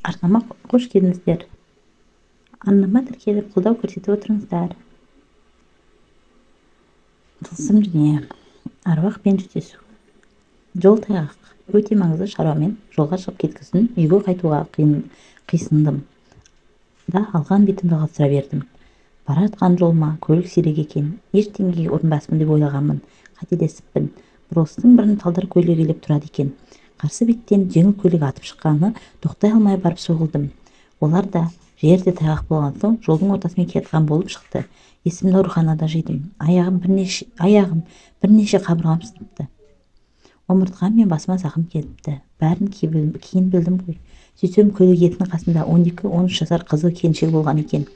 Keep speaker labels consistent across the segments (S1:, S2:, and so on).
S1: Арнама қош келдіңіздер. Арнама тіркеліп қолдау көрсетіп отырыңыздар. Тылсым дүние, аруақпен жүздесу. Жол тайғақ. Өте маңызды шаруамен жолға шығып кеткісін үйге қайтуға қисындым да алған бетімді жалғастыра бердім. Бара жатқан жолыма көлік сирек екен. Ештеңеге ұрынбаспын деп ойлағанмын. Қателесіппін. Бұрылыстың бірін талдар көлігі келіп тұрады екен. Қарсы беттен жеңіл көлік атып шыққаны тоқтай алмай барып соғылдым. Олар да жерде тайғақ болған соң жолдың ортасымен кетқан болып шықты. Есімді ауруханада жидым. Аяғым бірнеше қабырғам сыныпты. Омыртқам мен басыма зақым келіпті. Бәрін кейін білдім ғой. Сөйтсем көлік иесінің қасында 12-13 жасар қызы келіншек болған екен.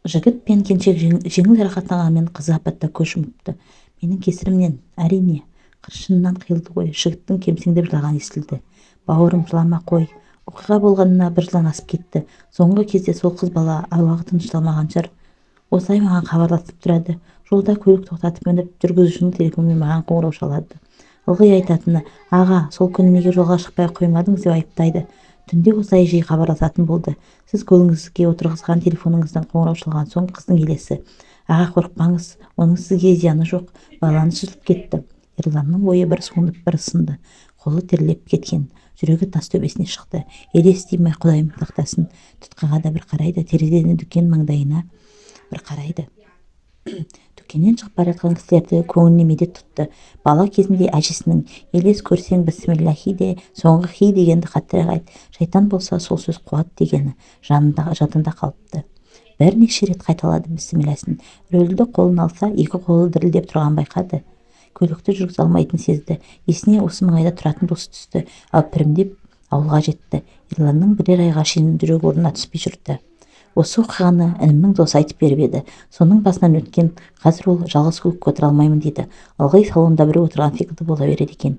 S1: Жігіт пен келіншек жеңіл жарақаттанғанымен қызы апатта көз жұмыпты. Менің кесірімнен, әрине, қыршынынан қиылды ғой. Жігіттің кемсеңдеп жылағаны естілді. Бауырым, жылама қой. Оқиға болғанына бір жылдан асып кетті. Соңғы кезде сол қыз бала аруағы тынышталмаған шығар. Осылай маған хабарласып тұрады. Жолда көлік тоқтатып мініп, жүргізушінің телефонымен маған қоңырау шалады. Ылғи айтатыны: аға, сол күні неге жолға шықпай қоймадыңыз деп айыптайды. Түнде осылай жиі хабарласатын болды. Сіз көлігіңізге отырғызған телефоныңыздан қоңырау шалған соң қыздың елесі: аға, қорықпаңыз, оның сізге зияны жоқ, байланыс үзіліп кетті. Ерланның ойы бір суынып, бір сынды. Қолы терлеп кеткен, жүрегі тас төбесіне шықты. Елес деймай, Құдайым сақтасын. Тұтқаға да бір қарайды, терезеден дүкен маңдайына бір қарайды. Дүкеннен шығып бара жатқан кісілерді көңіліне медет тұтты. Бала кезінде әжесінің елес көрсең бісмиллахи де, соңғы хи дегенді қаттырақ айт, шайтан болса сол сөз қуат дегені жадында қалыпты. Бірнеше рет қайталады бісмилласын. Рөлді қолын алса, екі қолы дірілдеп тұрған байқады. Көлікті жүргізе алмайтын сезді. Есіне осы маңайда тұратын досы түсті. Ал пірімдеп ауылға жетті. Ерланның бірер айға шейін жүрек орнына түспей жүрді. Осы оқиғаны інімнің досы айтып беріп еді. Соның басынан өткен, қазір ол жалғыз көлікке отыра алмаймын дейді. Ылғи салонда біреу отырған секілді бола береді екен.